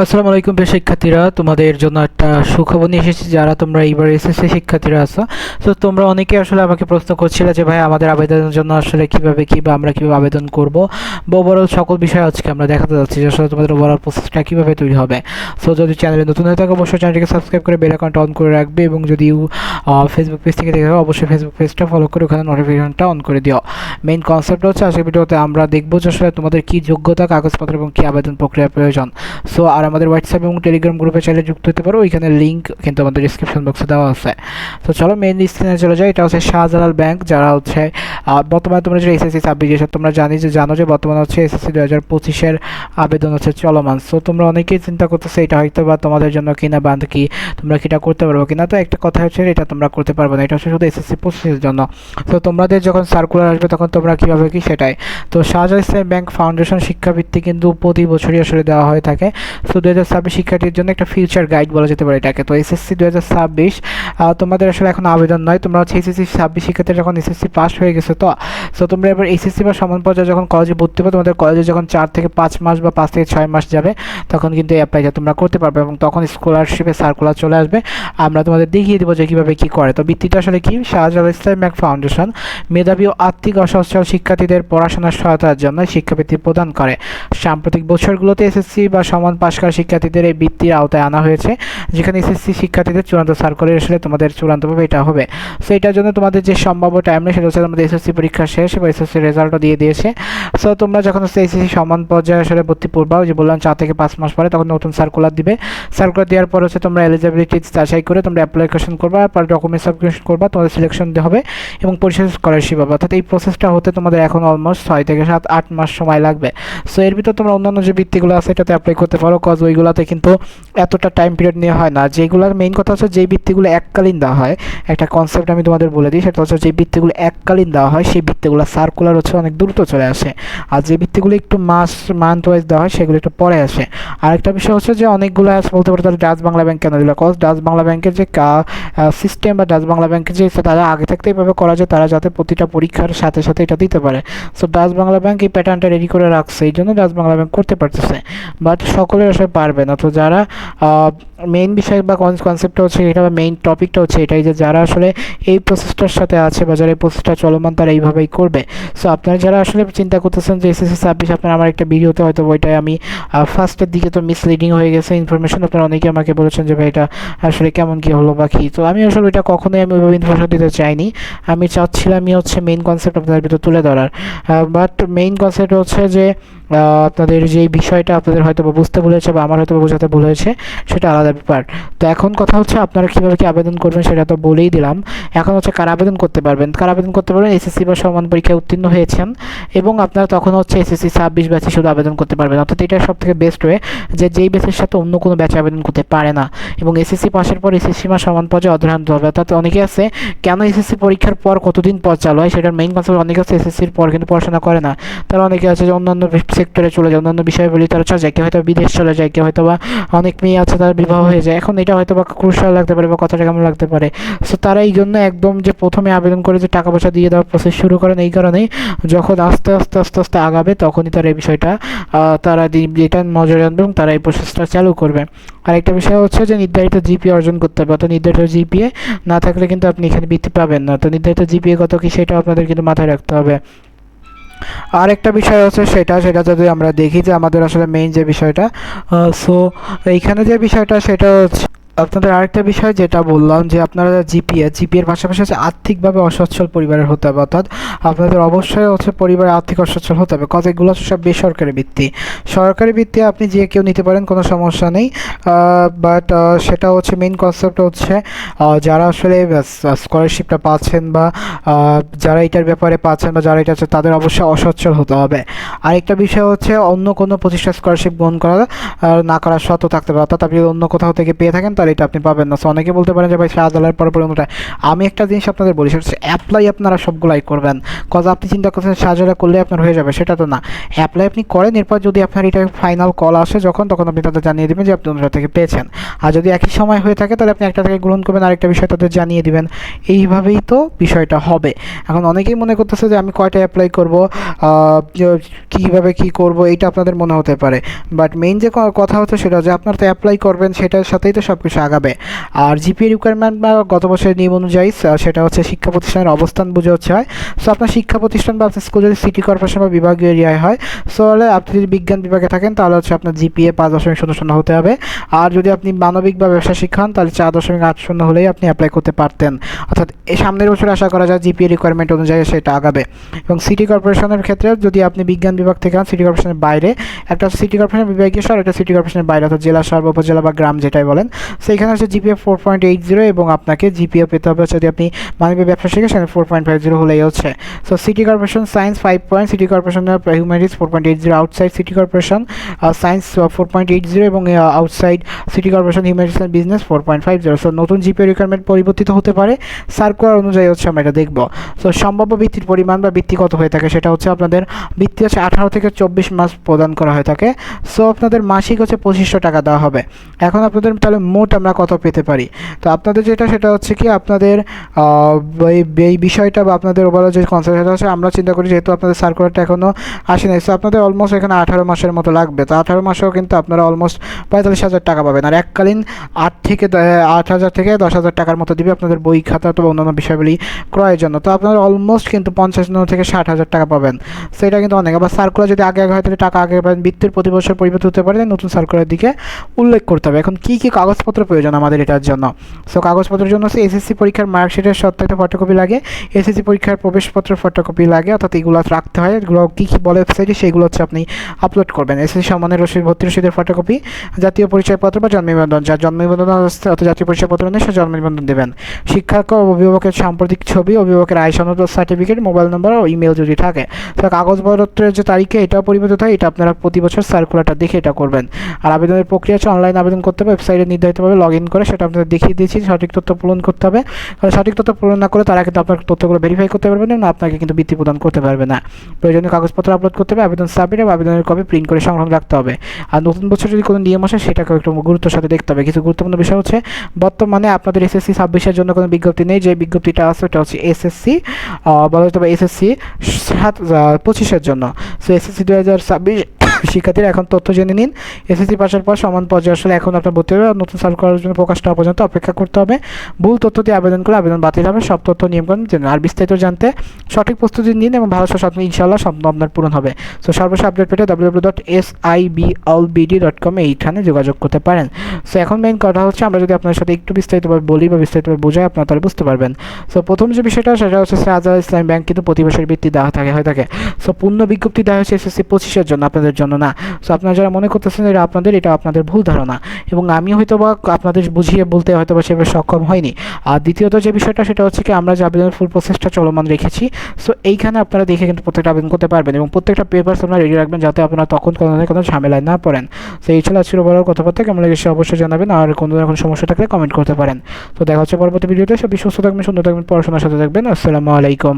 আসসালামু আলাইকুম প্রিয় শিক্ষার্থীরা, তোমাদের জন্য একটা সুখবর নিয়ে এসেছি। যারা তোমরা এইবার এসএসসি শিক্ষার্থীরা আছো, তো তোমরা অনেকে আসলে আমাকে প্রশ্ন করছিলে যে ভাই আমাদের আবেদনের জন্য আসলে কিভাবে কি বা আমরা কিভাবে আবেদন করব বা ওভারঅল সকল বিষয় আজকে আমরা দেখাতে যাচ্ছি যে আসলে তোমাদের ওভারঅল প্রসেসটা কিভাবে তৈরি হবে। সো যদি চ্যানেলে নতুন হয়ে থাকে অবশ্যই চ্যানেলটিকে সাবস্ক্রাইব করে বেল আইকনটা অন করে রাখবে, এবং যদি ফেসবুক পেজ থেকে দেখে অবশ্যই ফেসবুক পেজটা ফলো করে ওখানে নোটিফিকেশনটা অন করে দিও। মেইন কনসেপ্ট হচ্ছে আজকের ভিডিওতে আমরা দেখবো যে আসলে তোমাদের কি যোগ্যতা, কাগজপত্র এবং কি আবেদন প্রক্রিয়া প্রয়োজন। সো আর আমাদের হোয়াটসঅ্যাপ এবং টেলিগ্রাম গ্রুপে চাইলে যুক্ত হতে পারো, ওইখানে লিঙ্ক কিন্তু আমাদের ডিসক্রিপশন বক্সে দেওয়া আছে। তো চলো মেইন স্ক্রিনে চলে যাই। এটা হচ্ছে শাহজালাল ব্যাংক, যারা হচ্ছে বর্তমানে তোমরা যে এসএসসি সাবজেক্ট তোমরা জানো যে বর্তমানে হচ্ছে এসএসসি 2025-এর আবেদন হচ্ছে চলমান। সো তোমরা অনেকেই চিন্তা করতেছো এটা হয়তো বা তোমাদের জন্য কিনা বা কি তোমরা কিটা করতে পারবো কিনা। তো একটা কথা হচ্ছে এটা তোমরা করতে পারবে না, এটা হচ্ছে শুধু এসএসসি 25-এর জন্য। তো তোমাদের যখন সার্কুলার আসবে তখন তোমরা কীভাবে কি সেটাই। তো শাহজালাল ইসলামী ব্যাংক ফাউন্ডেশন শিক্ষাবৃত্তি কিন্তু প্রতি বছরই আসলে দেওয়া হয়ে থাকে। সো 2026 শিক্ষার্থীর জন্য একটা ফিউচার গাইড বলা যেতে পারে এটাকে। তো এসএসসি 2026 তোমাদের আসলে এখন আবেদন নয়, তোমরা হচ্ছে এসএসসি 26 শিক্ষার্থীরা যখন এসএসসি পাস হয়ে গেছে, তো সো তোমরা এবার এসএসসি বা সমান পর্যায়ে যখন কলেজে ভর্তি হবে, তোমাদের কলেজে যখন 4 থেকে 5 মাস বা 5 থেকে 6 মাস যাবে, তখন কিন্তু এই অ্যাপ্লাইটা তোমরা করতে পারবে, এবং তখন স্কলারশিপে সার্কুলার চলে আসবে। আমরা তোমাদের দেখিয়ে দেবো যে কীভাবে কী করে। তো বৃত্তিটা আসলে কি, শাহজালাল ইসলামী ব্যাংক ফাউন্ডেশন মেধাবী ও আর্থিক অসচ্ছল শিক্ষার্থীদের পড়াশোনার সহায়তার জন্য শিক্ষাবৃত্তি প্রদান করে। সাম্প্রতিক বছরগুলোতে এসএসসি বা সমান পাশকার শিক্ষার্থীদের এই বৃত্তির আওতায় আনা হয়েছে, যেখানে এসএসসি শিক্ষার্থীদের চূড়ান্ত সার্কুলার আসলে তোমাদের চূড়ান্তভাবে এটা হবে। সো এটার জন্য তোমাদের যে সম্ভাব্য টাইম নেই সেটা হচ্ছে তোমাদের এসএসসি পরীক্ষা শেষ এবং এসএসসি রেজাল্টও দিয়ে দিয়েছে। সো তোমরা যখন হচ্ছে এসএসসি সমান পর্যায়ে আসলে ভর্তি পড়বা, যে বললাম 4 থেকে 5 মাস পরে, তখন নতুন সার্কুলার দিবে। সার্কুলার দেওয়ার পর হচ্ছে তোমরা এলিজিবিলিটি যাচাই করে তোমরা অ্যাপ্লিকেশন করবা, পর ডকুমেন্ট সাবমিশন করবা, তোমাদের সিলেকশন হবে এবং পরিশেষে স্কলারশিপ পাবে। অর্থাৎ এই প্রসেসটা হতে তোমাদের এখন অলমোস্ট 6 থেকে 7-8 মাস সময় লাগবে। সো এর ভিতর তোমরা অন্যান্য যে বৃত্তিগুলো আছে এটাতে অ্যাপ্লাই করতে পারো, কজ ওইগুলোতে কিন্তু এতটা টাইম পিরিয়ড নেওয়া হয় না। যেগুলোর মেইন কথা হচ্ছে যেই বৃত্তিগুলো এককালীন দেওয়া হয়, একটা কনসেপ্ট আমি তোমাদের বলে দিই, সেটা হচ্ছে যে বৃত্তিগুলো এককালীন দেওয়া হয় সেই বৃত্তিগুলো সার্কুলার হচ্ছে অনেক দ্রুত চলে আসে, আর যে বৃত্তিগুলো একটু মান্থ ওয়াইজ দেওয়া হয় সেগুলো একটু পরে আসে। আরেকটা বিষয় হচ্ছে যে অনেকগুলো বলতে পারো তাহলে ডাচ বাংলা ব্যাংক কেন দিল, কজ ডাচ বাংলা ব্যাংকের যে সিস্টেম বা ডাচ বাংলা ব্যাংকের যে তারা আগে থাকতে এইভাবে করা যায়, তারা যাতে প্রতিটা পরীক্ষার সাথে সাথে এটা দিতে পারে। সো ডাচ বাংলা ব্যাংক এই প্যাটার্নটা রেডি করে রাখছে, এই জন্য ডাচ বাংলা ব্যাংক করতে পারতেছে, বাট সকলের আসলে পারবে না। তো যারা মেইন বিষয় বা কনসেপ্টটা হচ্ছে এটা, বা মেইন টপিকটা হচ্ছে এটাই যে যারা আসলে এই প্রসেসটার সাথে আছে বা যারা এই প্রসেসটা চলমান তারা এইভাবেই করবে। সো আপনারা যারা আসলে চিন্তা করতেছেন যে এসএসসি 26, আপনারা আমার একটা ভিডিওতে হয়তো ওইটাই আমি ফার্স্টের দিকে তো মিসলিডিং হয়ে গেছে ইনফরমেশন, আপনারা অনেকে আমাকে বলেছেন যে ভাই এটা আসলে কেমন কী হলো বা কী। তো আমি আসলে এটা কখনোই আমি ওইভাবে ইনফরমেশন দিতে চাইনি, আমি চাচ্ছিলামই হচ্ছে মেইন কনসেপ্ট আপনাদের ভিতরে তুলে ধরার। বাট মেইন কনসেপ্ট হচ্ছে যে আপনাদের যেই বিষয়টা আপনাদের হয়তো বুঝতে ভুল হয়েছে বা আমার হয়তো বোঝাতে ভুল হয়েছে, সেটা আলাদা ব্যাপার। তো এখন কথা হচ্ছে আপনারা কীভাবে কি আবেদন করবেন সেটা তো বলেই দিলাম। এখন হচ্ছে কারা আবেদন করতে পারবেন, কারা আবেদন করতে পারবেন, এসএসসি বা সমান পরীক্ষায় উত্তীর্ণ হয়েছেন এবং আপনারা তখন হচ্ছে এসএসসি 26 ব্যাচে শুধু আবেদন করতে পারবেন। অর্থাৎ এটা সব থেকে বেস্ট ওয়ে, যে যেই ব্যাচের সাথে অন্য কোনো ব্যাচে আবেদন করতে পারে না, এবং এসএসসি পাশের পর এসএসসি বা সমান পর্যায়ে অধ্যয়ন হবে। অর্থাৎ অনেকে আছে কেন এসএসসি পরীক্ষার পর কতদিন পর চালু হয় সেটার মেইন কনসেপ্ট, অনেকে আছে এসএসসির পর কিন্তু পড়াশোনা করে না, তারা অনেকে আছে যে অন্যান্য সেক্টরে চলে যায়, অন্যান্য বিষয়ে বলি তারা চলে যায়, কেউ হয়তো বিদেশ চলে যায়, কেউ হয়তো বা অনেক মেয়ে আছে তার বিবাহ হয়ে যায়। এখন এটা হয়তো বা ক্রুশাল লাগতে পারে বা কথাটা কেমন লাগতে পারে। সো তারা এই জন্য একদম যে প্রথমে আবেদন করে যে টাকা পয়সা দিয়ে দেওয়ার প্রসেস শুরু করেন, এই কারণেই যখন আস্তে আস্তে আস্তে আস্তে আগাবে তখনই তারা এই বিষয়টা তারা এটা নজরে আনবে এবং তারা এই প্রসেসটা চালু করবে। আরেকটা বিষয় হচ্ছে যে নির্ধারিত জিপিএ অর্জন করতে হবে, অর্থাৎ নির্ধারিত জিপিএ না থাকলে কিন্তু আপনি এখানে বৃত্তি পাবেন না। তো নির্ধারিত জিপিএ কত কি সেটাও আপনাদের কিন্তু মাথায় রাখতে হবে। আর একটা বিষয় হচ্ছে সেটা যদি আমরা দেখি যে আমাদের আসলে মেইন যে বিষয়টা, সো এইখানে যে বিষয়টা সেটা হচ্ছে আপনাদের আরেকটা বিষয় যেটা বললাম যে আপনারা জিপিএর পাশাপাশি হচ্ছে আর্থিকভাবে অসচ্ছল পরিবারের হতে হবে, অর্থাৎ আপনাদের অবশ্যই হচ্ছে পরিবারে আর্থিক অসচ্ছল হতে হবে, কজ এগুলো সব বেসরকারি বৃত্তি। সরকারি বৃত্তি আপনি যে কেউ নিতে পারেন, কোনো সমস্যা নেই, বাট সেটা হচ্ছে মেইন কনসেপ্ট হচ্ছে যারা আসলে স্কলারশিপটা পাচ্ছেন বা যারা এটার ব্যাপারে পাচ্ছেন বা যারা এটা আছে তাদের অবশ্যই অসচ্ছল হতে হবে। আরেকটা বিষয় হচ্ছে অন্য কোনো প্রতিষ্ঠান স্কলারশিপ গ্রহণ করা না করার শর্ত থাকতে পারে, অর্থাৎ আপনি অন্য কোথাও থেকে পেয়ে থাকেন তার এটা আপনি পাবেন না। সো অনেকে বলতে পারেন যে ভাই শাহজালাল পরে অনুযায়ী, আমি একটা জিনিস আপনাদের বলি, সেটা হচ্ছে অ্যাপ্লাই আপনারা সবগুলাই করবেন। কজ আপনি চিন্তা করছেন শাহজালাল করলে আপনার হয়ে যাবে, সেটা তো না। অ্যাপ্লাই আপনি করেন, এরপর যদি আপনার এটা ফাইনাল কল আসে যখন, তখন আপনি তাদের জানিয়ে দেবেন যে আপনি অন্য থেকে পেয়েছেন। আর যদি একই সময় হয়ে থাকে তাহলে আপনি একটা থেকে গ্রহণ করবেন, আরেকটা বিষয় তাদের জানিয়ে দিবেন। এইভাবেই তো বিষয়টা হবে। এখন অনেকেই মনে করতেছে যে আমি কয়টা অ্যাপ্লাই করব, কীভাবে কী করব, এইটা আপনাদের মনে হতে পারে। বাট মেইন যে কথা হচ্ছে সেটা যে আপনার তো অ্যাপ্লাই করবেন, সেটার সাথেই তো সব কিছু আগাবে। আর জিপিএ রিকোয়ারমেন্ট বা গত বছরের নিয়ম অনুযায়ী সেটা হচ্ছে শিক্ষা প্রতিষ্ঠানের অবস্থান বুঝে হচ্ছে হয়। সো আপনার শিক্ষা প্রতিষ্ঠান বা আপনার স্কুল যদি সিটি কর্পোরেশন বা বিভাগীয় এরিয়ায় হয়, সো হলে আপনি যদি বিজ্ঞান বিভাগে থাকেন তাহলে হচ্ছে আপনার জিপিএ 5.00 হতে হবে। আর যদি আপনি মানবিক বা ব্যবসা শিক্ষা হন তাহলে 4.80 হলেই আপনি অ্যাপ্লাই করতে পারতেন। অর্থাৎ এই সামনের বছর আশা করা যায় জিপিএ রিকোয়ারমেন্ট অনুযায়ী সেটা আগাবে। এবং সিটি কর্পোরেশনের ক্ষেত্রে যদি আপনি বিজ্ঞান বিভাগ থেকে হন, সিটি কর্পোরেশনের বাইরে, একটা সিটি কর্পোরেশন বিভাগীয় শহর, একটা সিটি কর্পোরেশনের বাইরে, অর্থাৎ জেলা শহর বা উপজেলা বা গ্রাম যেটাই বলেন, সেইখানে হচ্ছে জিপিএ 4.80 এবং আপনাকে জিপিএ পেতে হবে যদি আপনি মানবিক ব্যবসা শিখে সেখানে 4.50 হলেই হচ্ছে। So city corporation science 5 point, city corporation humanities 4.80, outside city corporation science 4.80 এবং outside city corporation humanities and business 4.50। So নতুন জিপিএ রিকোয়ারমেন্ট পরিবর্তিত হতে পারে, সার্কুলার অনুযায়ী হচ্ছে আমরা এটা দেখব। সো সম্ভাব্য বৃত্তির পরিমাণ বা বৃত্তি কত হয়ে থাকে সেটা হচ্ছে আপনাদের বৃত্তি হচ্ছে 18 থেকে 24 মাস প্রদান করা হয়ে থাকে। সো আপনাদের মাসিক হচ্ছে 2500 টাকা দেওয়া হবে। এখন আপনাদের তাহলে মোট আমরা কত পেতে পারি? তো আপনাদের যেটা সেটা হচ্ছে কি আপনাদের এই বিষয়টা বা আপনাদের ওভারঅল যে কনসেপ্ট সেটা হচ্ছে আমরা চিন্তা করি যেহেতু আপনাদের সার্কুলারটা এখনও আসে নাই, সো আপনাদের অলমোস্ট এখানে 18 মাসের মতো লাগবে। তো 18 মাসেও কিন্তু আপনারা অলমোস্ট 45,000 টাকা পাবেন। আর এককালীন 8,000 থেকে 10,000 টাকার মতো দিবে আপনাদের বই খাতা অথবা অন্যান্য বিষয়গুলি ক্রয়ের জন্য। তো আপনারা অলমোস্ট কিন্তু 50,000 থেকে 60,000 টাকা পাবেন। সেটা কিন্তু অনেক। আবার সার্কুলার যদি আগে হয় তাহলে টাকা আগে পাবেন, বৃত্তির প্রতি বছর পরিবর্তন হতে পারে, নতুন সার্কুলার দিকে উল্লেখ করতে হবে। এখন কী কী কাগজপত্র প্রয়োজন আমাদের এটার জন্য? সো কাগজপত্রের জন্য হচ্ছে এসএসসি পরীক্ষার মার্কশিটের সত্যায়িত ফটোকপি লাগে, এসএসসি পরীক্ষার প্রবেশপত্রের ফটোকপি লাগে, অর্থাৎ এগুলো রাখতে হয়। এগুলো কী কী বলে ওয়েবসাইটে সেগুলো হচ্ছে আপনি আপলোড করবেন। এসএসসি সম্মানের রসিদ, ভর্তি রসিদের ফটোকপি, জাতীয় পরিচয়পত্র বা জন্ম নিবন্ধন, যার জন্ম নিবন্ধন অবস্থা অর্থাৎ জাতীয় পরিচয়পত্র নেই সে জন্ম নিবন্ধন দেবেন। শিক্ষক ও অভিভাবকের সাম্প্রতিক ছবি, অভিভাবকের আয় সনদ সার্টিফিকেট, মোবাইল নম্বর ও ইমেল যদি থাকে। তো কাগজপত্রের যে তারিখে এটাও পরিবর্তিত হয়, এটা আপনারা প্রতি বছর সার্কুলারটা দেখে এটা করবেন। আর আবেদনের প্রক্রিয়া হচ্ছে অনলাইন আবেদন করতে হবে, ওয়েবসাইটে নির্ধারিতভাবে লগ ইন করে, সেটা আপনাদের দেখিয়ে দিয়েছি। সঠিক তথ্য পূরণ করতে হবে, কারণ সঠিক তথ্য পূরণ না করে তারা কিন্তু আপনার তথ্যগুলো ভেরিফাই করতে পারবে না, আপনাকে কিন্তু বৃত্তি প্রদান করতে পারবে না। প্রয়োজনীয় কাগজপত্র আপলোড করতে হবে, আবেদন সাবমিট এবং আবেদনের কপি প্রিন্ট করে সংগ্রহ রাখতে হবে। আর নতুন বছর যদি কোনো নিয়ম আসে সেটাকেও একটু গুরুত্বের সাথে দেখতে হবে। কিছু গুরুত্বপূর্ণ বিষয় হচ্ছে বর্তমানে আপনাদের এসএসসি 26-এর জন্য কোনো বিজ্ঞপ্তি নেই। যে বিজ্ঞপ্তিটা আছে ওটা হচ্ছে এসএসসি বলা হতে পারে এসএসসি 25-এর জন্য। সো এসএসসি 2026 শিক্ষার্থীরা এখন তথ্য জেনে নিন। এসএসসি পাশের পর সমান পর্যায়ে আসলে এখন আপনার ভর্তি হবে, নতুন সার্কুলারের জন্য প্রকাশ হওয়া পর্যন্ত অপেক্ষা করতে হবে। ভুল তথ্য দিয়ে আবেদন করলে আবেদন বাতিল হবে। সব তথ্য নিয়মকানুন জেনে আর বিস্তারিত জানতে সঠিক প্রস্তুতি নিন এবং ভালো স্বপ্ন ইনশাআল্লাহ স্বপ্ন আপনার পূরণ হবে। সো সর্বশেষ আপডেট পেতে www.siblb.com এইখানে যোগাযোগ করতে পারেন। সো এখন মেইন কথা হচ্ছে আমরা যদি আপনার সাথে একটু বিস্তারিতভাবে বলি বা বিস্তারিতভাবে বোঝাই আপনারা তাহলে বুঝতে পারবেন। সো প্রথম যে বিষয়টা সেটা হচ্ছে শাহজালাল ইসলামী ব্যাংক কিন্তু প্রতি বছর বৃত্তি দেওয়া হয়ে থাকে। সো পূর্ণ বিজ্ঞপ্তি দেওয়া হয়েছে এসএসসি 25-এর জন্য, আপনাদের জন্য না। সো আপনারা যারা মনে করতেছেন এটা আপনাদের ভুল ধারণা এবং আমি হয়তো বা আপনাদের বুঝিয়ে বলতে হয়তো বা সেভাবে সক্ষম হয়নি। আর দ্বিতীয়ত যে বিষয়টা সেটা হচ্ছে কি আমরা যে আবেদনের ফুল প্রসেসটা চলমান রেখেছি। সো এইখানে আপনারা দেখে কিন্তু প্রত্যেকটা আবেদন করতে পারবেন এবং প্রত্যেকটা পেপারস আপনারা রেডি রাখবেন যাতে আপনারা তখন কোনো ঝামেলায় না পড়েন। সো এই ছিল আজকের বলার কথাবার্তা। কেমন লেগেছে অবশ্যই জানাবেন, আর কোনো রকম সমস্যা থাকলে কমেন্ট করতে পারেন। তো দেখা হচ্ছে পরবর্তী ভিডিওতে। সব সুস্থ থাকবেন, সুন্দর থাকবেন, পড়াশোনার সাথে থাকবেন। আসসালামু আলাইকুম।